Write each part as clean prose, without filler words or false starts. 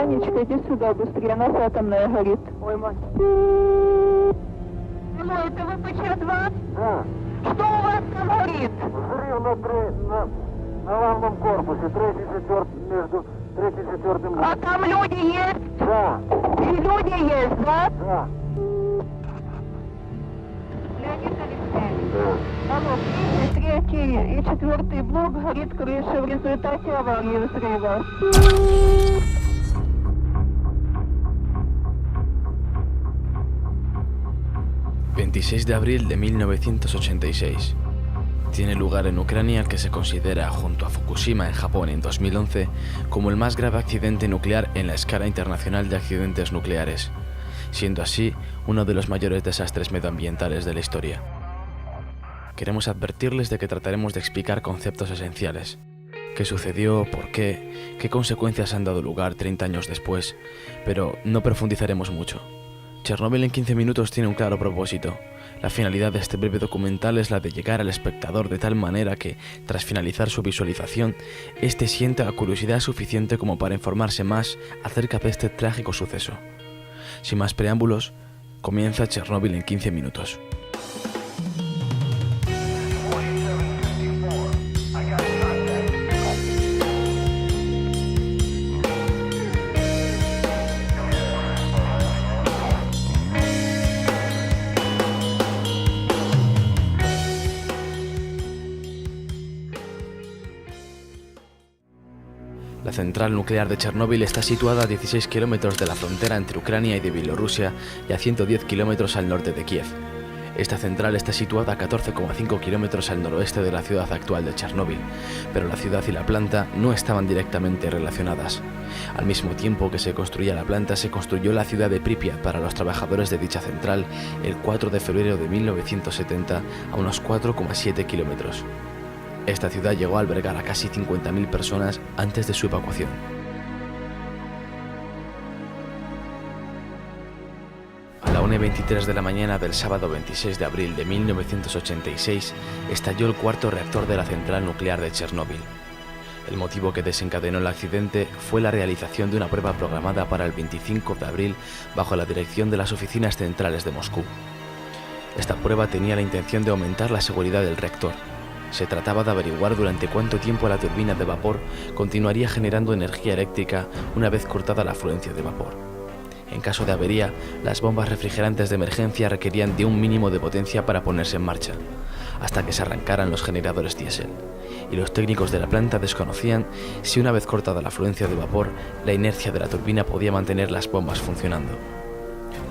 Анечка, иди сюда быстрее, у нас атомная горит. Ой, мать. Алло, это ВПЧ-2? Да. Что у вас там горит? Взрыв на главном корпусе, между третьим и четвертым. А там люди есть? Да. И люди есть, да? Да. Леонид Алексеевич. Алло, третий и четвертый блок горит крыша в результате аварии взрыва. 26 de abril de 1986. Tiene lugar en Ucrania el que se considera, junto a Fukushima en Japón en 2011, como el más grave accidente nuclear en la escala internacional de accidentes nucleares, siendo así uno de los mayores desastres medioambientales de la historia. Queremos advertirles de que trataremos de explicar conceptos esenciales. ¿Qué sucedió? ¿Por qué? ¿Qué consecuencias han dado lugar 30 años después? Pero no profundizaremos mucho. Chernóbil en 15 minutos tiene un claro propósito. La finalidad de este breve documental es la de llegar al espectador de tal manera que, tras finalizar su visualización, éste sienta curiosidad suficiente como para informarse más acerca de este trágico suceso. Sin más preámbulos, comienza Chernóbil en 15 minutos. La central nuclear de Chernóbil está situada a 16 kilómetros de la frontera entre Ucrania y de Bielorrusia y a 110 kilómetros al norte de Kiev. Esta central está situada a 14,5 kilómetros al noroeste de la ciudad actual de Chernóbil, pero la ciudad y la planta no estaban directamente relacionadas. Al mismo tiempo que se construía la planta, se construyó la ciudad de Pripyat para los trabajadores de dicha central el 4 de febrero de 1970 a unos 4,7 kilómetros. Esta ciudad llegó a albergar a casi 50.000 personas antes de su evacuación. A la 1:23 de la mañana del sábado 26 de abril de 1986 estalló el cuarto reactor de la central nuclear de Chernóbil. El motivo que desencadenó el accidente fue la realización de una prueba programada para el 25 de abril bajo la dirección de las oficinas centrales de Moscú. Esta prueba tenía la intención de aumentar la seguridad del reactor. Se trataba de averiguar durante cuánto tiempo la turbina de vapor continuaría generando energía eléctrica una vez cortada la afluencia de vapor. En caso de avería, las bombas refrigerantes de emergencia requerían de un mínimo de potencia para ponerse en marcha, hasta que se arrancaran los generadores diésel, y los técnicos de la planta desconocían si una vez cortada la afluencia de vapor, la inercia de la turbina podía mantener las bombas funcionando.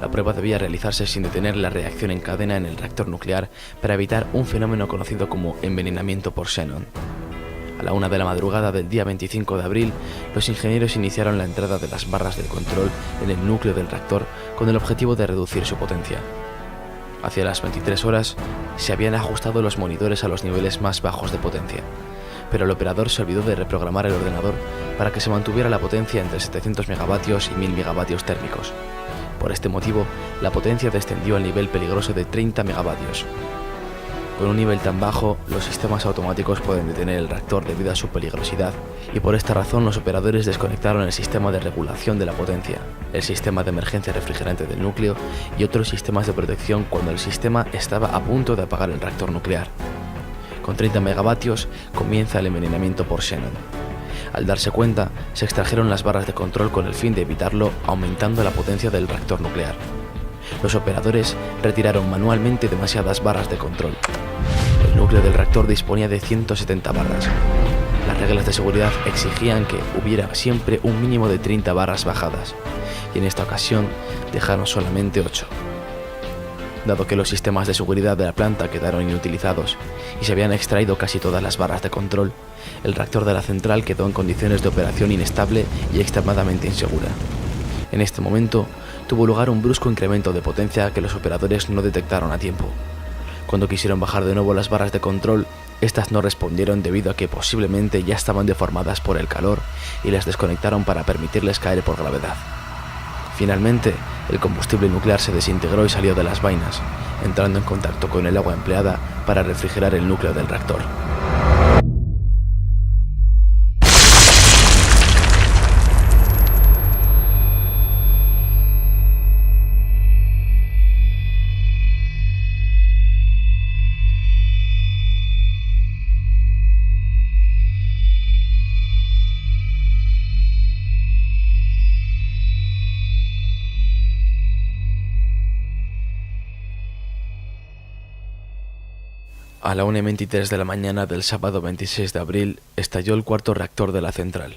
La prueba debía realizarse sin detener la reacción en cadena en el reactor nuclear para evitar un fenómeno conocido como envenenamiento por xenón. A la 1 de la madrugada del día 25 de abril, los ingenieros iniciaron la entrada de las barras del control en el núcleo del reactor con el objetivo de reducir su potencia. Hacia las 23 horas, se habían ajustado los monitores a los niveles más bajos de potencia, pero el operador se olvidó de reprogramar el ordenador para que se mantuviera la potencia entre 700 megavatios y 1000 megavatios térmicos. Por este motivo, la potencia descendió al nivel peligroso de 30 megavatios. Con un nivel tan bajo, los sistemas automáticos pueden detener el reactor debido a su peligrosidad, y por esta razón los operadores desconectaron el sistema de regulación de la potencia, el sistema de emergencia refrigerante del núcleo y otros sistemas de protección cuando el sistema estaba a punto de apagar el reactor nuclear. Con 30 megavatios comienza el envenenamiento por xenón. Al darse cuenta, se extrajeron las barras de control con el fin de evitarlo, aumentando la potencia del reactor nuclear. Los operadores retiraron manualmente demasiadas barras de control. El núcleo del reactor disponía de 170 barras. Las reglas de seguridad exigían que hubiera siempre un mínimo de 30 barras bajadas, y en esta ocasión dejaron solamente 8. Dado que los sistemas de seguridad de la planta quedaron inutilizados y se habían extraído casi todas las barras de control, el reactor de la central quedó en condiciones de operación inestable y extremadamente insegura. En este momento, tuvo lugar un brusco incremento de potencia que los operadores no detectaron a tiempo. Cuando quisieron bajar de nuevo las barras de control, estas no respondieron debido a que posiblemente ya estaban deformadas por el calor y las desconectaron para permitirles caer por gravedad. Finalmente, el combustible nuclear se desintegró y salió de las vainas, entrando en contacto con el agua empleada para refrigerar el núcleo del reactor. A la 1:23 de la mañana del sábado 26 de abril estalló el cuarto reactor de la central,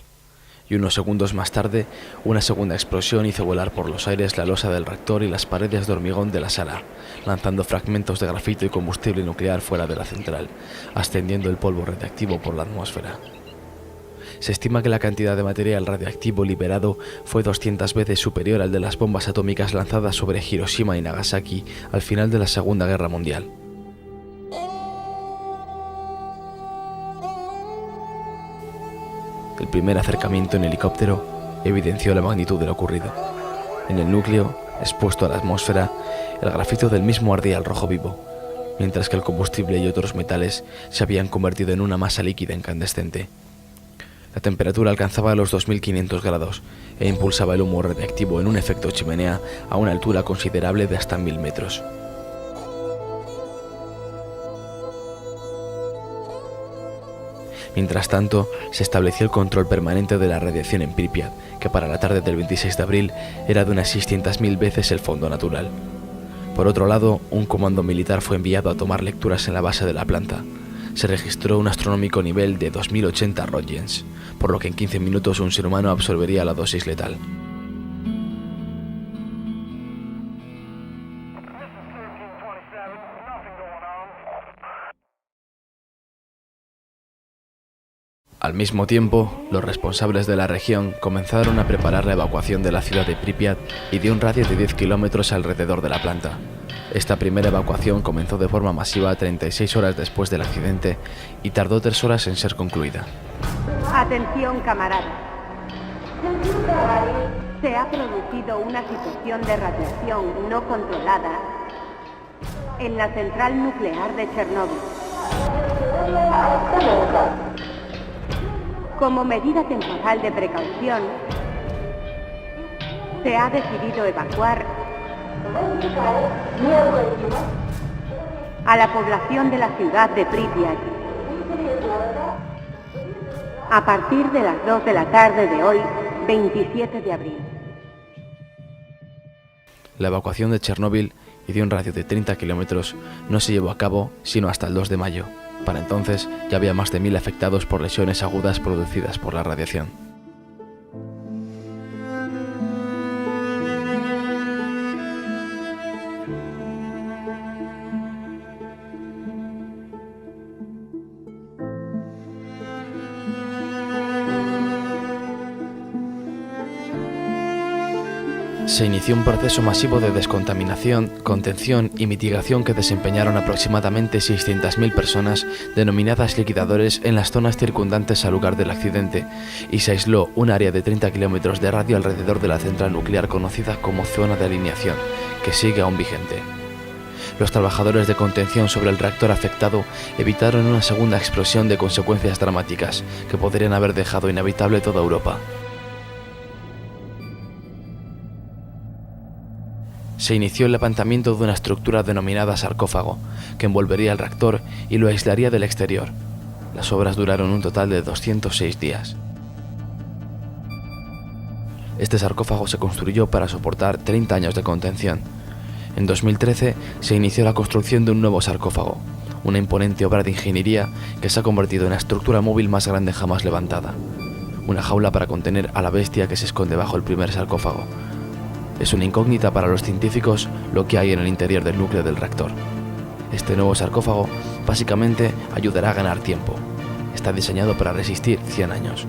y unos segundos más tarde una segunda explosión hizo volar por los aires la losa del reactor y las paredes de hormigón de la sala, lanzando fragmentos de grafito y combustible nuclear fuera de la central, ascendiendo el polvo radiactivo por la atmósfera. Se estima que la cantidad de material radiactivo liberado fue 200 veces superior al de las bombas atómicas lanzadas sobre Hiroshima y Nagasaki al final de la Segunda Guerra Mundial. El primer acercamiento en helicóptero evidenció la magnitud de lo ocurrido. En el núcleo, expuesto a la atmósfera, el grafito del mismo ardía al rojo vivo, mientras que el combustible y otros metales se habían convertido en una masa líquida incandescente. La temperatura alcanzaba los 2500 grados e impulsaba el humo radiactivo en un efecto chimenea a una altura considerable de hasta 1000 metros. Mientras tanto, se estableció el control permanente de la radiación en Pripyat, que para la tarde del 26 de abril era de unas 600.000 veces el fondo natural. Por otro lado, un comando militar fue enviado a tomar lecturas en la base de la planta. Se registró un astronómico nivel de 2080 Röntgens, por lo que en 15 minutos un ser humano absorbería la dosis letal. Al mismo tiempo, los responsables de la región comenzaron a preparar la evacuación de la ciudad de Pripyat y de un radio de 10 kilómetros alrededor de la planta. Esta primera evacuación comenzó de forma masiva 36 horas después del accidente y tardó 3 horas en ser concluida. Atención, camaradas. Se ha producido una situación de radiación no controlada en la central nuclear de Chernóbil. Como medida temporal de precaución, se ha decidido evacuar a la población de la ciudad de Pripyat a partir de las 2 de la tarde de hoy, 27 de abril. La evacuación de Chernóbil y de un radio de 30 kilómetros no se llevó a cabo sino hasta el 2 de mayo. Para entonces ya había más de 1000 afectados por lesiones agudas producidas por la radiación. Se inició un proceso masivo de descontaminación, contención y mitigación que desempeñaron aproximadamente 600.000 personas denominadas liquidadores en las zonas circundantes al lugar del accidente, y se aisló un área de 30 kilómetros de radio alrededor de la central nuclear conocida como zona de alineación, que sigue aún vigente. Los trabajadores de contención sobre el reactor afectado evitaron una segunda explosión de consecuencias dramáticas que podrían haber dejado inhabitable toda Europa. Se inició el levantamiento de una estructura denominada sarcófago, que envolvería el reactor y lo aislaría del exterior. Las obras duraron un total de 206 días. Este sarcófago se construyó para soportar 30 años de contención. En 2013 se inició la construcción de un nuevo sarcófago, una imponente obra de ingeniería que se ha convertido en la estructura móvil más grande jamás levantada. Una jaula para contener a la bestia que se esconde bajo el primer sarcófago. Es una incógnita para los científicos lo que hay en el interior del núcleo del reactor. Este nuevo sarcófago básicamente ayudará a ganar tiempo. Está diseñado para resistir 100 años.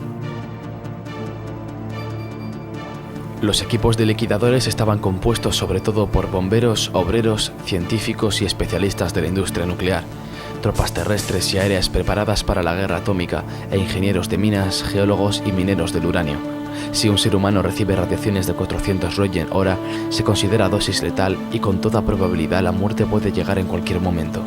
Los equipos de liquidadores estaban compuestos sobre todo por bomberos, obreros, científicos y especialistas de la industria nuclear, tropas terrestres y aéreas preparadas para la guerra atómica e ingenieros de minas, geólogos y mineros del uranio. Si un ser humano recibe radiaciones de 400 Röntgen hora, se considera dosis letal y con toda probabilidad la muerte puede llegar en cualquier momento.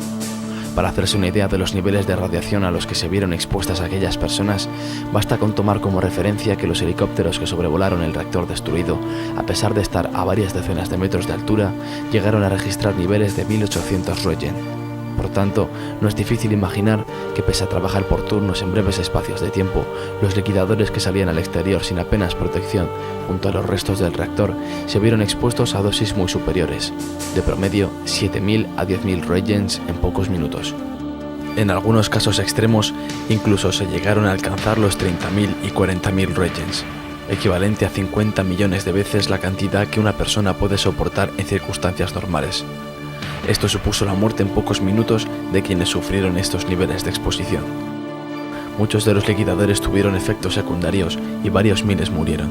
Para hacerse una idea de los niveles de radiación a los que se vieron expuestas aquellas personas, basta con tomar como referencia que los helicópteros que sobrevolaron el reactor destruido, a pesar de estar a varias decenas de metros de altura, llegaron a registrar niveles de 1800 Röntgen. Por tanto, no es difícil imaginar que pese a trabajar por turnos en breves espacios de tiempo, los liquidadores que salían al exterior sin apenas protección, junto a los restos del reactor, se vieron expuestos a dosis muy superiores, de promedio 7.000 a 10.000 Röntgens en pocos minutos. En algunos casos extremos, incluso se llegaron a alcanzar los 30.000 y 40.000 regens, equivalente a 50 millones de veces la cantidad que una persona puede soportar en circunstancias normales. Esto supuso la muerte en pocos minutos de quienes sufrieron estos niveles de exposición. Muchos de los liquidadores tuvieron efectos secundarios y varios miles murieron.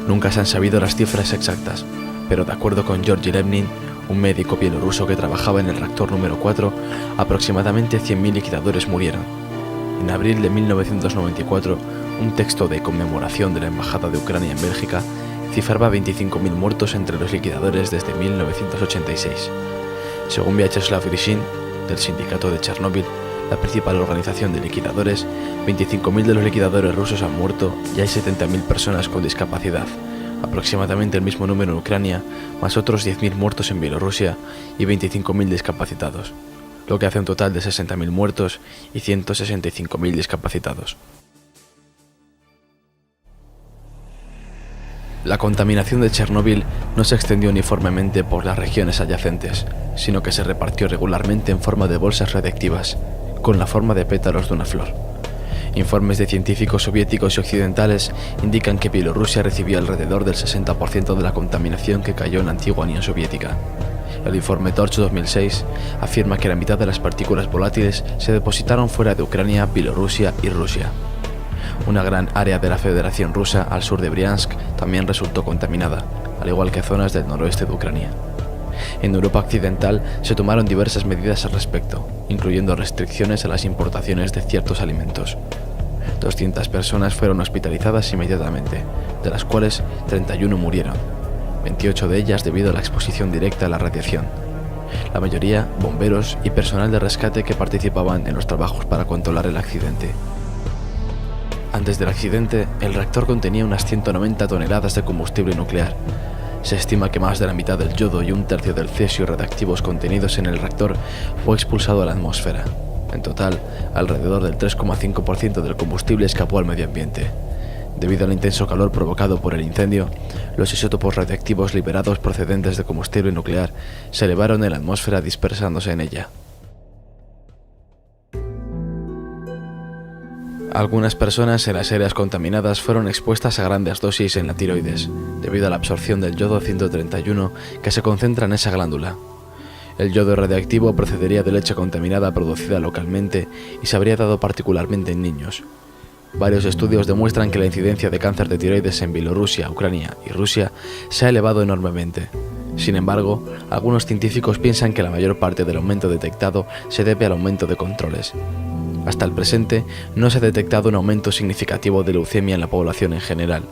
Nunca se han sabido las cifras exactas, pero de acuerdo con Georgi Levnin, un médico bielorruso que trabajaba en el reactor número 4, aproximadamente 100.000 liquidadores murieron. En abril de 1994, un texto de conmemoración de la Embajada de Ucrania en Bélgica cifraba 25.000 muertos entre los liquidadores desde 1986. Según Vyacheslav Grishin, del sindicato de Chernóbil, la principal organización de liquidadores, 25.000 de los liquidadores rusos han muerto y hay 70.000 personas con discapacidad, aproximadamente el mismo número en Ucrania, más otros 10.000 muertos en Bielorrusia y 25.000 discapacitados, lo que hace un total de 60.000 muertos y 165.000 discapacitados. La contaminación de Chernóbil no se extendió uniformemente por las regiones adyacentes, sino que se repartió regularmente en forma de bolsas radiactivas, con la forma de pétalos de una flor. Informes de científicos soviéticos y occidentales indican que Bielorrusia recibió alrededor del 60% de la contaminación que cayó en la antigua Unión Soviética. El informe Torch 2006 afirma que la mitad de las partículas volátiles se depositaron fuera de Ucrania, Bielorrusia y Rusia. Una gran área de la Federación Rusa al sur de Briansk también resultó contaminada, al igual que zonas del noroeste de Ucrania. En Europa Occidental se tomaron diversas medidas al respecto, incluyendo restricciones a las importaciones de ciertos alimentos. 200 personas fueron hospitalizadas inmediatamente, de las cuales 31 murieron, 28 de ellas debido a la exposición directa a la radiación. La mayoría, bomberos y personal de rescate que participaban en los trabajos para controlar el accidente. Antes del accidente, el reactor contenía unas 190 toneladas de combustible nuclear. Se estima que más de la mitad del yodo y un tercio del cesio radiactivos contenidos en el reactor fue expulsado a la atmósfera. En total, alrededor del 3,5% del combustible escapó al medio ambiente. Debido al intenso calor provocado por el incendio, los isótopos radiactivos liberados procedentes de combustible nuclear se elevaron en la atmósfera dispersándose en ella. Algunas personas en las áreas contaminadas fueron expuestas a grandes dosis en la tiroides, debido a la absorción del yodo 131 que se concentra en esa glándula. El yodo radiactivo procedería de leche contaminada producida localmente y se habría dado particularmente en niños. Varios estudios demuestran que la incidencia de cáncer de tiroides en Bielorrusia, Ucrania y Rusia se ha elevado enormemente. Sin embargo, algunos científicos piensan que la mayor parte del aumento detectado se debe al aumento de controles. Hasta el presente, no se ha detectado un aumento significativo de leucemia en la población en general.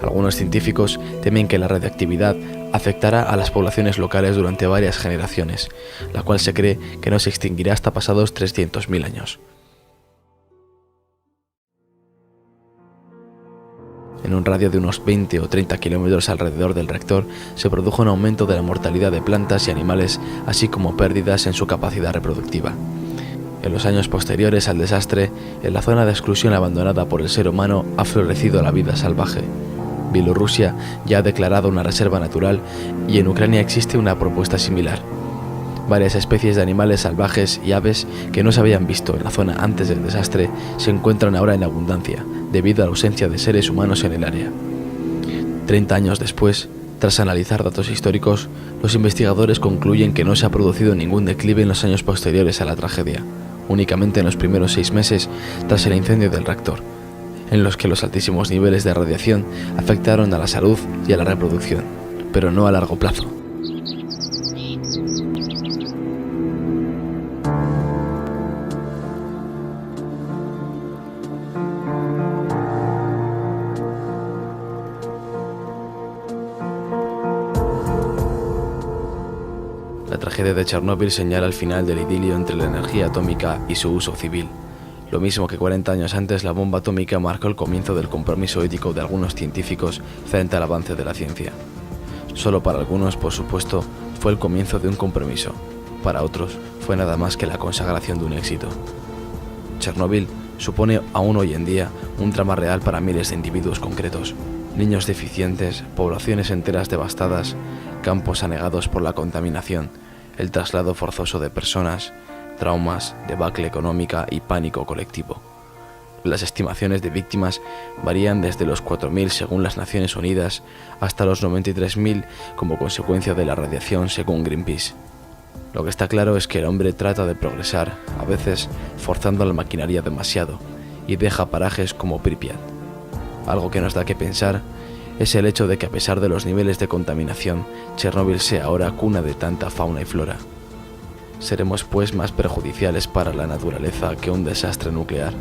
Algunos científicos temen que la radiactividad afectará a las poblaciones locales durante varias generaciones, la cual se cree que no se extinguirá hasta pasados 300.000 años. En un radio de unos 20 o 30 kilómetros alrededor del reactor se produjo un aumento de la mortalidad de plantas y animales, así como pérdidas en su capacidad reproductiva. En los años posteriores al desastre, en la zona de exclusión abandonada por el ser humano ha florecido la vida salvaje. Bielorrusia ya ha declarado una reserva natural y en Ucrania existe una propuesta similar. Varias especies de animales salvajes y aves que no se habían visto en la zona antes del desastre se encuentran ahora en abundancia, debido a la ausencia de seres humanos en el área. 30 años después, tras analizar datos históricos, los investigadores concluyen que no se ha producido ningún declive en los años posteriores a la tragedia, únicamente en los primeros 6 meses tras el incendio del reactor, en los que los altísimos niveles de radiación afectaron a la salud y a la reproducción, pero no a largo plazo. La tragedia de Chernóbil señala el final del idilio entre la energía atómica y su uso civil. Lo mismo que 40 años antes, la bomba atómica marcó el comienzo del compromiso ético de algunos científicos frente al avance de la ciencia. Solo para algunos, por supuesto, fue el comienzo de un compromiso. Para otros, fue nada más que la consagración de un éxito. Chernóbil supone aún hoy en día un drama real para miles de individuos concretos. Niños deficientes, poblaciones enteras devastadas, campos anegados por la contaminación, el traslado forzoso de personas, traumas, debacle económica y pánico colectivo. Las estimaciones de víctimas varían desde los 4.000 según las Naciones Unidas hasta los 93.000 como consecuencia de la radiación según Greenpeace. Lo que está claro es que el hombre trata de progresar, a veces forzando la maquinaria demasiado, y deja parajes como Pripyat. Algo que nos da que pensar es el hecho de que a pesar de los niveles de contaminación, Chernóbil sea ahora cuna de tanta fauna y flora. ¿Seremos pues más perjudiciales para la naturaleza que un desastre nuclear?